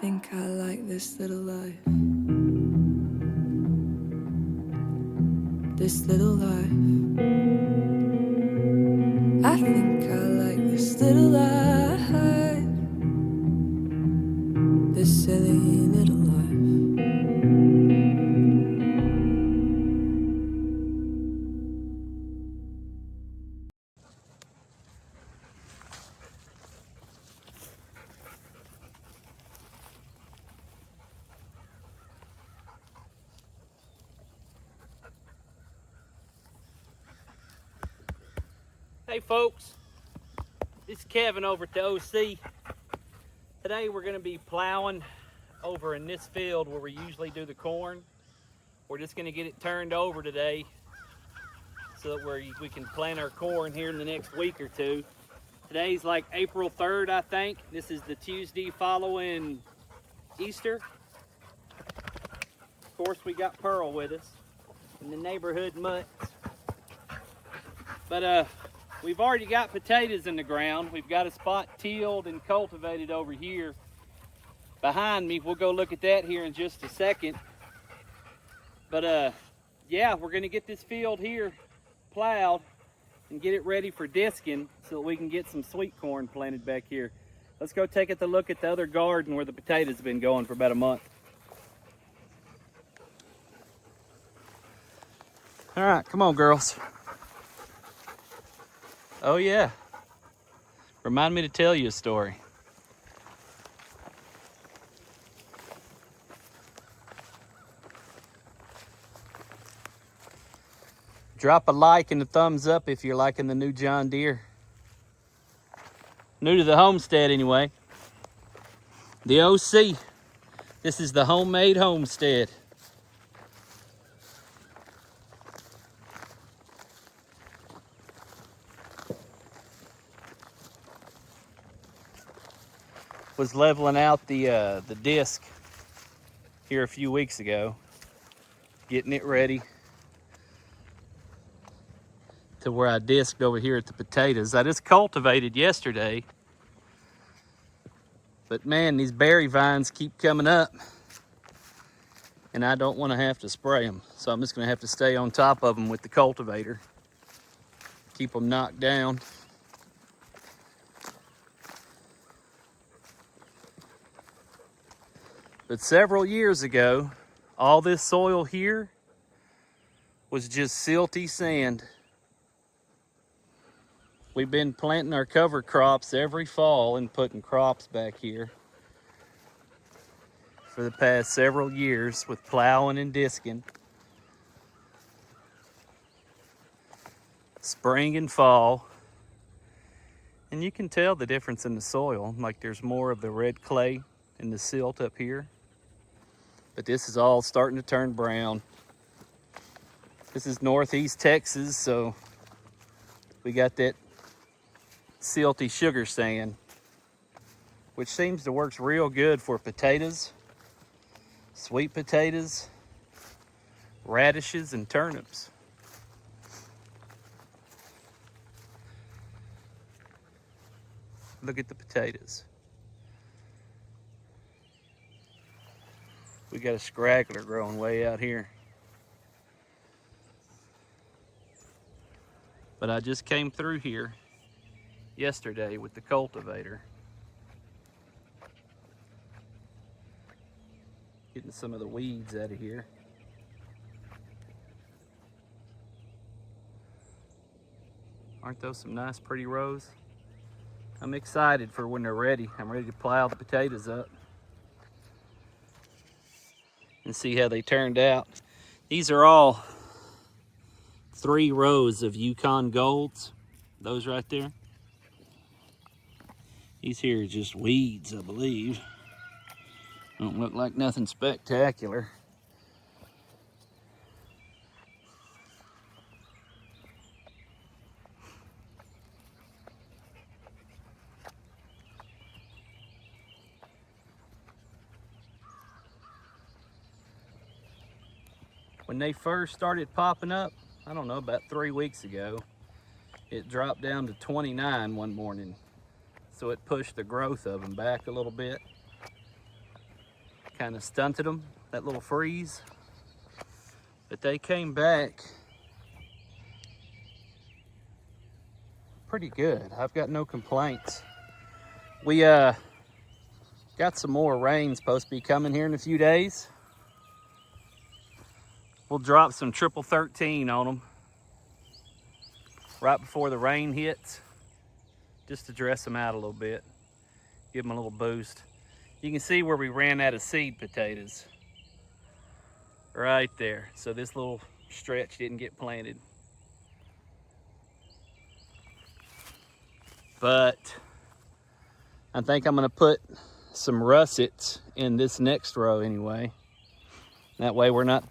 think I like this little life. This little life. I think I like this little life. This silly little life. Hey folks, this is Kevin over at the OC. Today we're going to be plowing over in this field where we usually do the corn. We're just going to get it turned over today so that we can plant our corn here in the next week or two. Today's like April 3rd, I think. This is the Tuesday following Easter. Of course, we got Pearl with us and the neighborhood mutts. But we've already got potatoes in the ground. We've got a spot tilled and cultivated over here behind me. We'll go look at that here in just a second. But yeah, we're gonna get this field here plowed and get it ready for disking so that we can get some sweet corn planted back here. Let's go take a look at the other garden where the potatoes have been going for about a month. All right, come on, girls. Oh yeah, remind me to tell you a story. Drop a like and a thumbs up if you're liking the new John Deere. New to the homestead anyway. The OC, this is the homemade homestead. Was leveling out the disc here a few weeks ago, getting it ready to where I disked over here at the potatoes. I just cultivated yesterday, but man, these berry vines keep coming up and I don't want to have to spray them. So I'm just going to have to stay on top of them with the cultivator, keep them knocked down. But several years ago, all this soil here was just silty sand. We've been planting our cover crops every fall and putting crops back here for the past several years with plowing and disking. Spring and fall. And you can tell the difference in the soil. Like there's more of the red clay and the silt up here. But this is all starting to turn brown. This is northeast Texas, so we got that silty sugar sand, which seems to work real good for potatoes, sweet potatoes, radishes, and turnips. Look at the potatoes. We got a scraggler growing way out here. But I just came through here yesterday with the cultivator, getting some of the weeds out of here. Aren't those some nice pretty rows? I'm excited for when they're ready. I'm ready to plow the potatoes up and see how they turned out. These are all 3 rows of Yukon Golds, those right there. These here are just weeds, I believe. Don't look like nothing spectacular. When they first started popping up, I don't know, about 3 weeks ago, it dropped down to 29 one morning. So it pushed the growth of them back a little bit. kind of stunted them, that little freeze. But they came back pretty good. I've got no complaints. We got some more rain supposed to be coming here in a few days. We'll drop some triple 13 on them right before the rain hits, just to dress them out a little bit, give them a little boost. You can see where we ran out of seed potatoes right there. So this little stretch didn't get planted. But I think I'm gonna put some russets in this next row anyway. That way we're not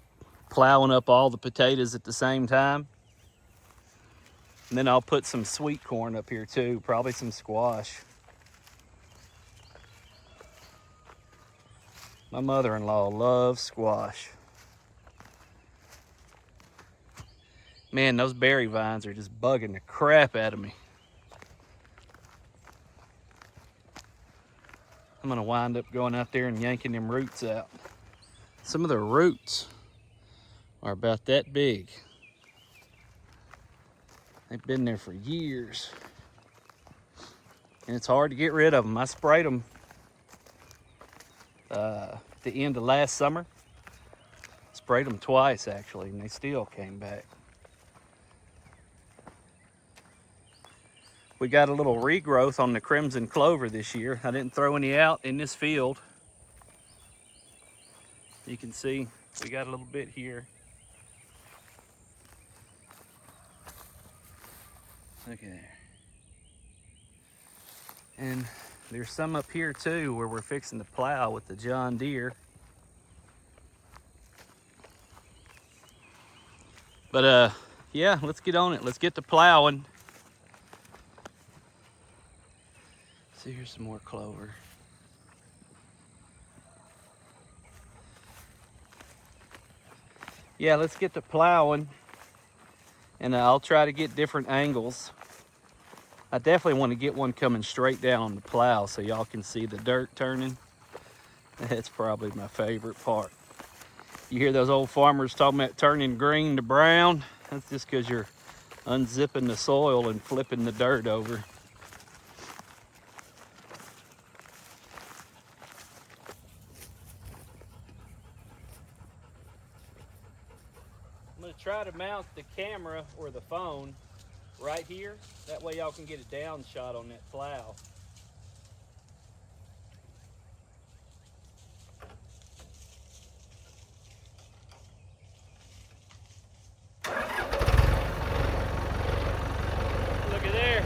plowing up all the potatoes at the same time. And then I'll put some sweet corn up here too, probably some squash. My mother-in-law loves squash. Man, those berry vines are just bugging the crap out of me. I'm gonna wind up going out there and yanking them roots out. Some of the roots are about that big. They've been there for years. And it's hard to get rid of them. I sprayed them at the end of last summer. Sprayed them twice actually, and they still came back. We got a little regrowth on the crimson clover this year. I didn't throw any out in this field. You can see we got a little bit here. Look at there. And there's some up here too where we're fixing to plow with the John Deere. But yeah, let's get on it. Let's get to plowing. See, here's some more clover. Yeah, let's get to plowing, and I'll try to get different angles. I definitely want to get one coming straight down on the plow so y'all can see the dirt turning. That's probably my favorite part. You hear those old farmers talking about turning green to brown? That's just because you're unzipping the soil and flipping the dirt over. I'm gonna try to mount the camera or the phone right here. That way y'all can get a down shot on that plow. Look at there.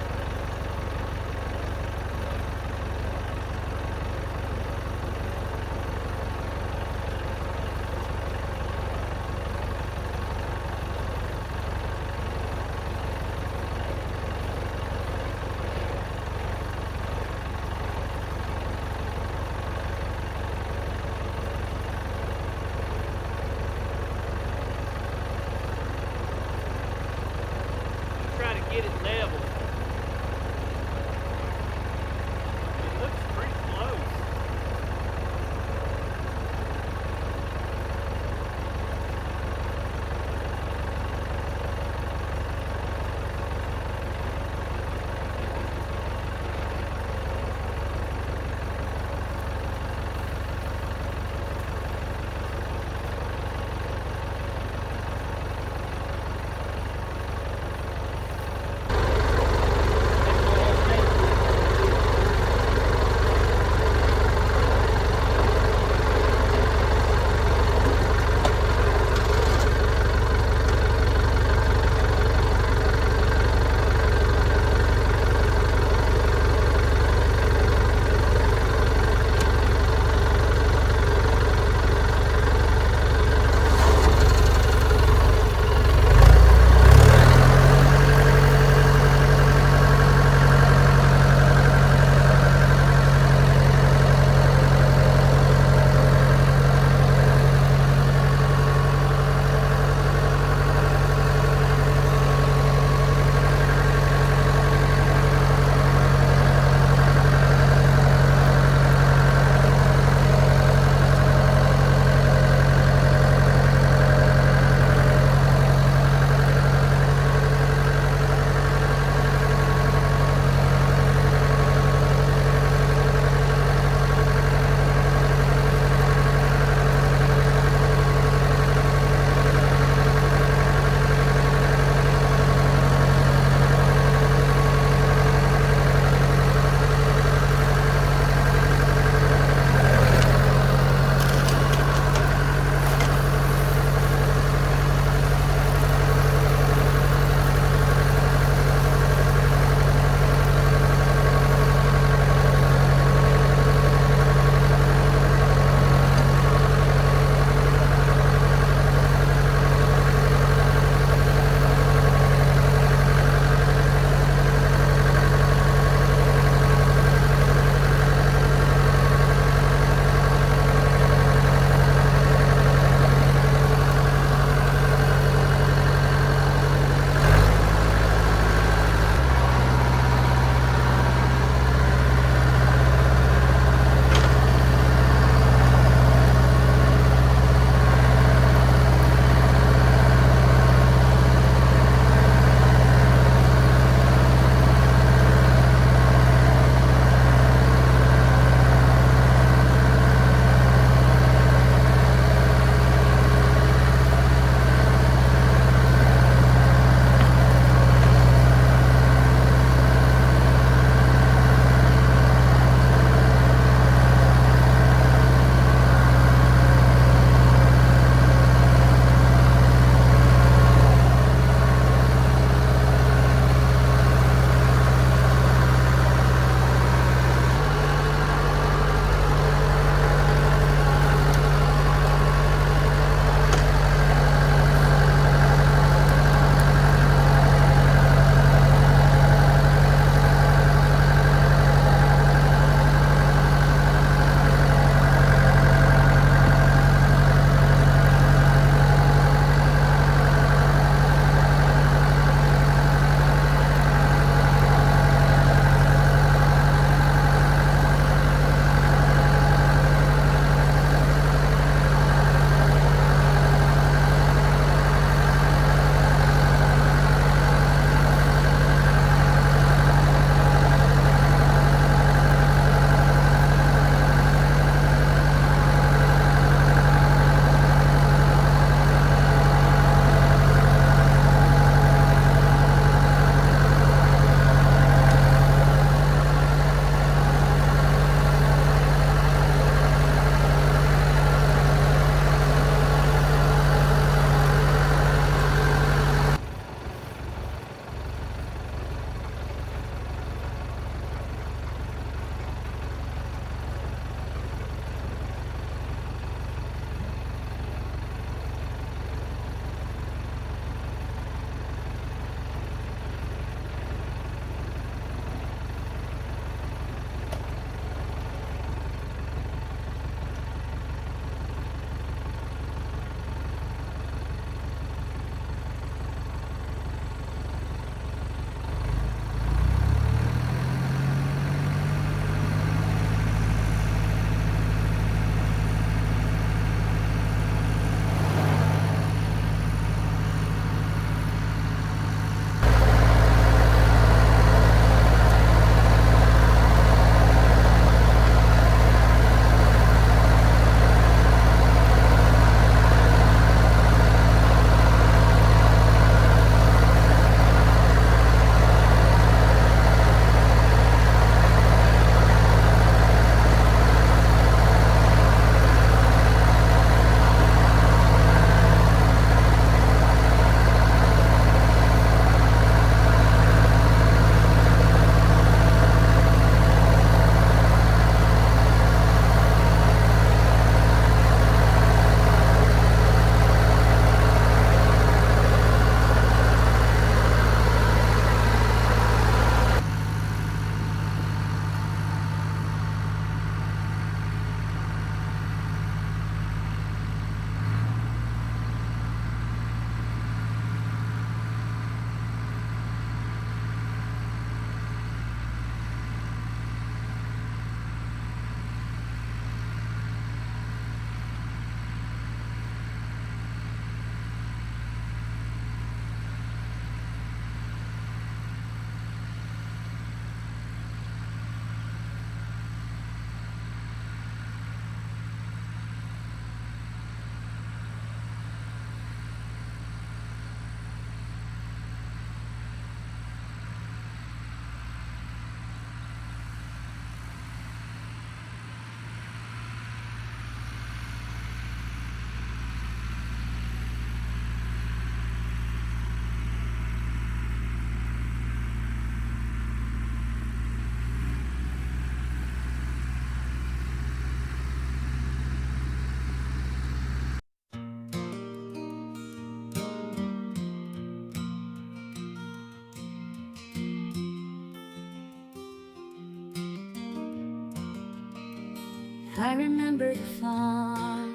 I remember the farm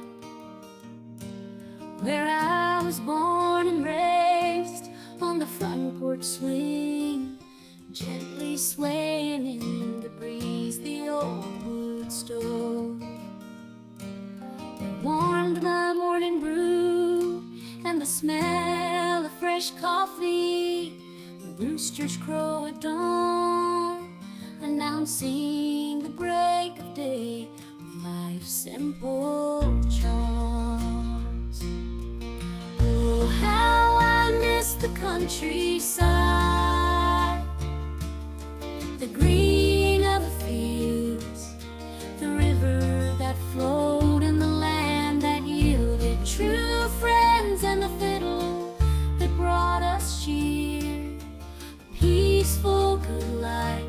where I was born and raised, on the front porch swing, gently swaying in the breeze. The old wood stove that warmed my morning brew, and the smell of fresh coffee. The roosters crow at dawn, announcing the break of day. Life's simple charms. Oh, how I miss the countryside, the green of the fields, the river that flowed, and the land that yielded true friends, and the fiddle that brought us cheer. A peaceful, good life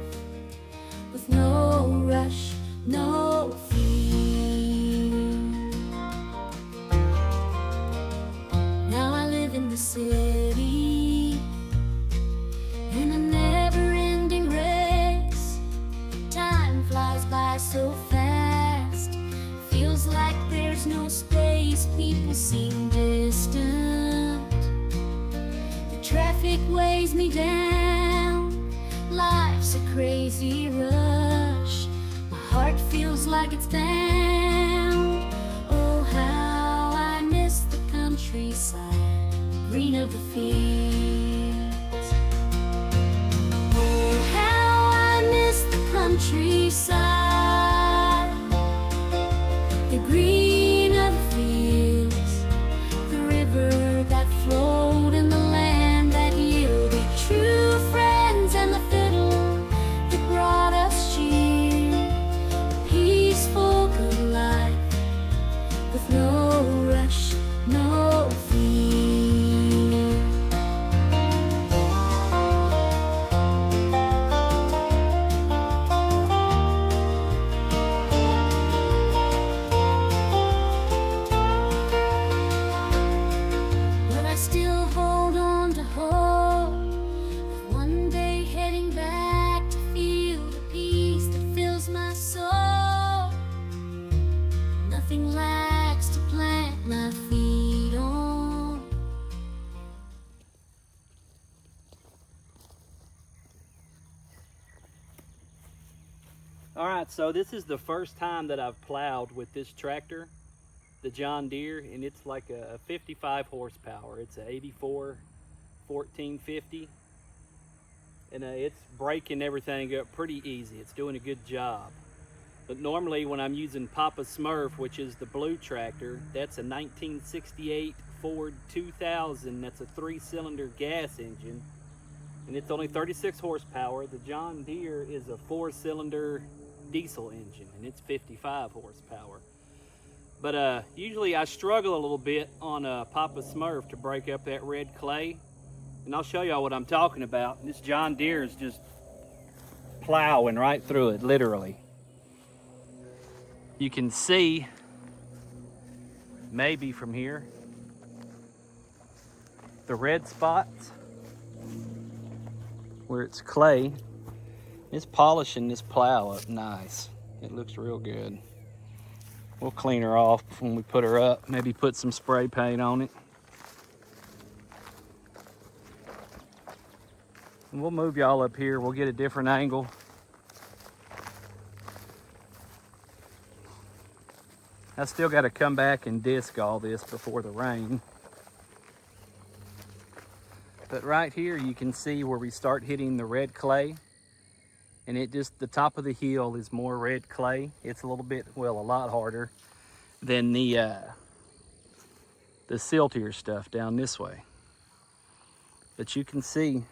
with no rush, no fear. Now I live in the city, in a never-ending race. Time flies by so fast, feels like there's no space. People seem distant, the traffic weighs me down. Life's a crazy rush, my heart feels like it's bound. Oh, how I miss the countryside, the green of the fields. Oh, how I miss the countryside, the green of the fields, the river that flowed, and the land that yielded true friends, and the fiddle that brought us cheer. A peaceful, good life with no rush, no fear. But I still hold on to hope, one day heading back to feel the peace that fills my soul. Nothing lacks to plant my feet on. All right, so this is the first time that I've plowed with this tractor, the John Deere, and it's like a 55 horsepower. It's an 84 1450, and it's breaking everything up pretty easy. It's doing a good job. But normally when I'm using Papa Smurf, which is the blue tractor, that's a 1968 Ford 2000. That's a 3-cylinder gas engine, and it's only 36 horsepower. The John Deere is a 4-cylinder diesel engine, and it's 55 horsepower. But usually I struggle a little bit on Papa Smurf to break up that red clay, and I'll show y'all what I'm talking about. This John Deere is just plowing right through it, literally. You can see, maybe from here, the red spots where it's clay. It's polishing this plow up nice. It looks real good. We'll clean her off when we put her up. Maybe put some spray paint on it. And we'll move y'all up here. We'll get a different angle. I still got to come back and disc all this before the rain. But right here you can see where we start hitting the red clay. And it just, the top of the hill is more red clay. It's a little bit, well, a lot harder than the siltier stuff down this way. But you can see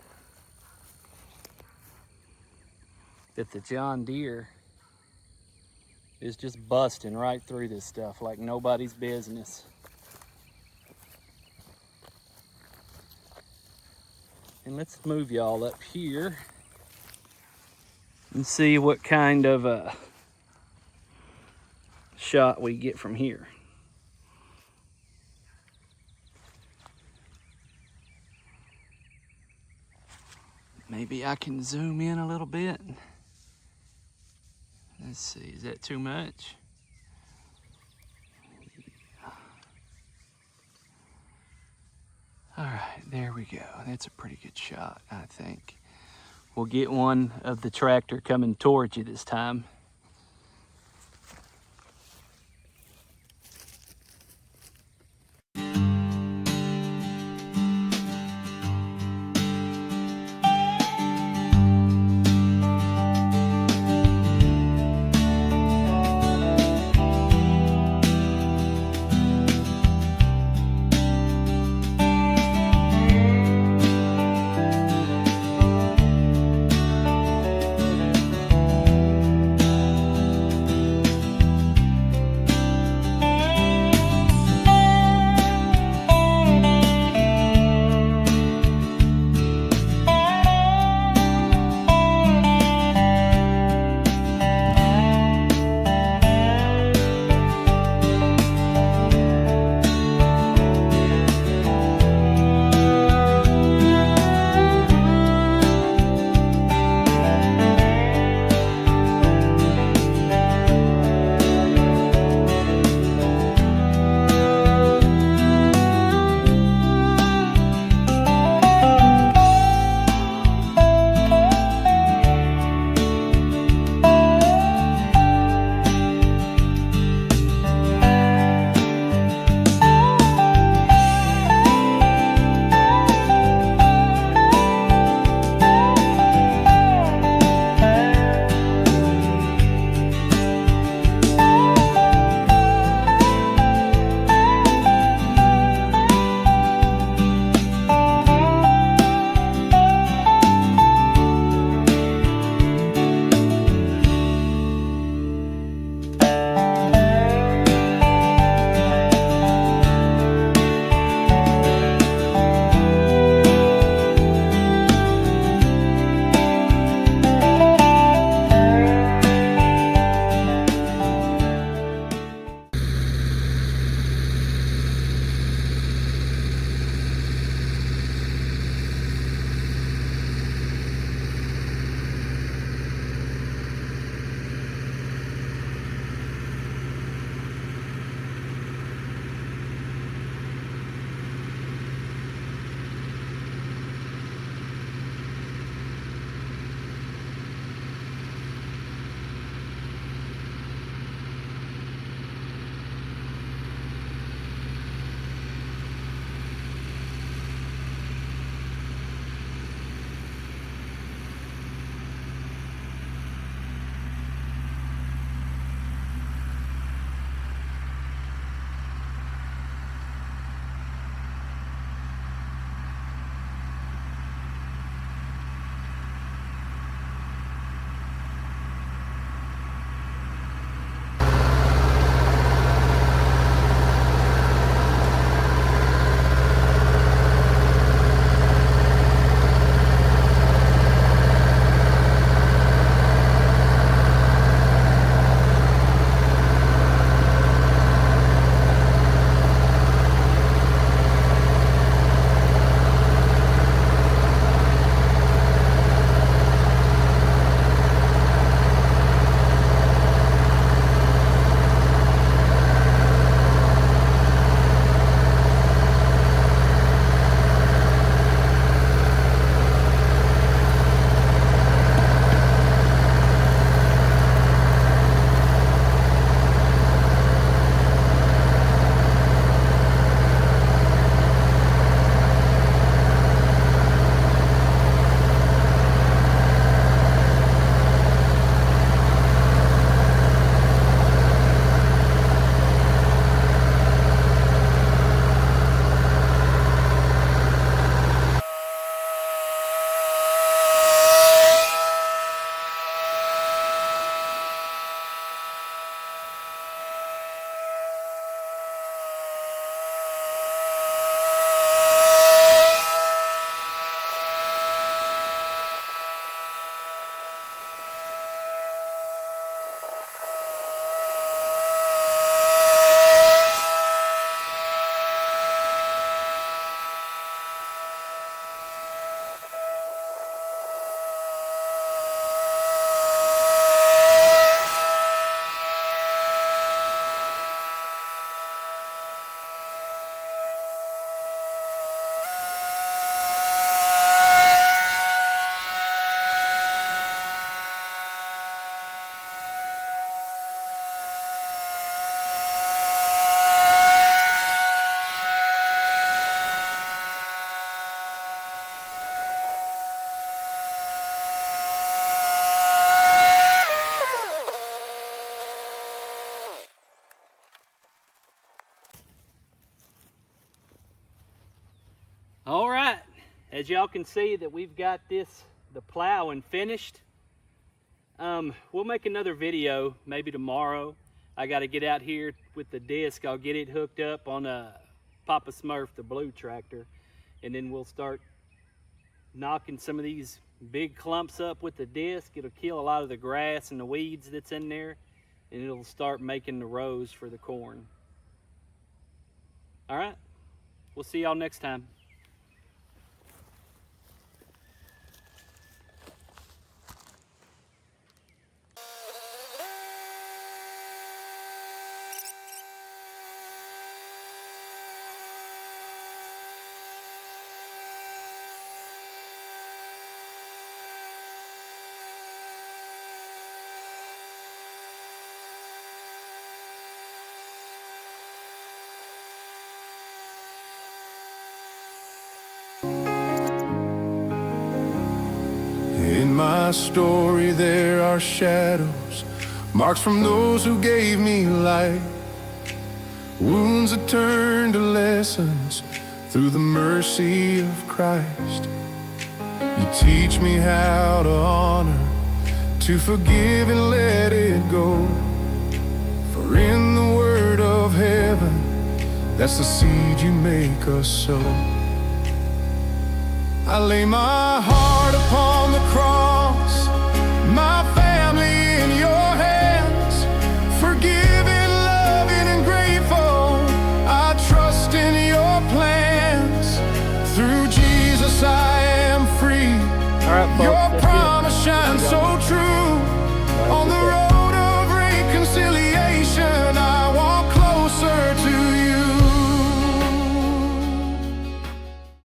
that the John Deere is just busting right through this stuff like nobody's business. And let's move y'all up here and see what kind of a shot we get from here. Maybe I can zoom in a little bit. Let's see, is that too much? right, there we go. That's a pretty good shot, I think. We'll get one of the tractor coming towards you this time. All right, as y'all can see that we've got the plowing finished. We'll make another video maybe tomorrow. I got to get out here with the disc. I'll get it hooked up on a Papa Smurf, the blue tractor, and then we'll start knocking some of these big clumps up with the disc. It'll kill a lot of the grass and the weeds that's in there, and it'll start making the rows for the corn. All right, we'll see y'all next time. In my story there are shadows, marks from those who gave me life, wounds that turned to lessons through the mercy of Christ. You teach me how to honor, to forgive and let it go. For in the word of heaven, that's the seed you make us sow. I lay my heart upon the cross, my family in your hands, forgiving, loving, and grateful. I trust in your plans. Through Jesus I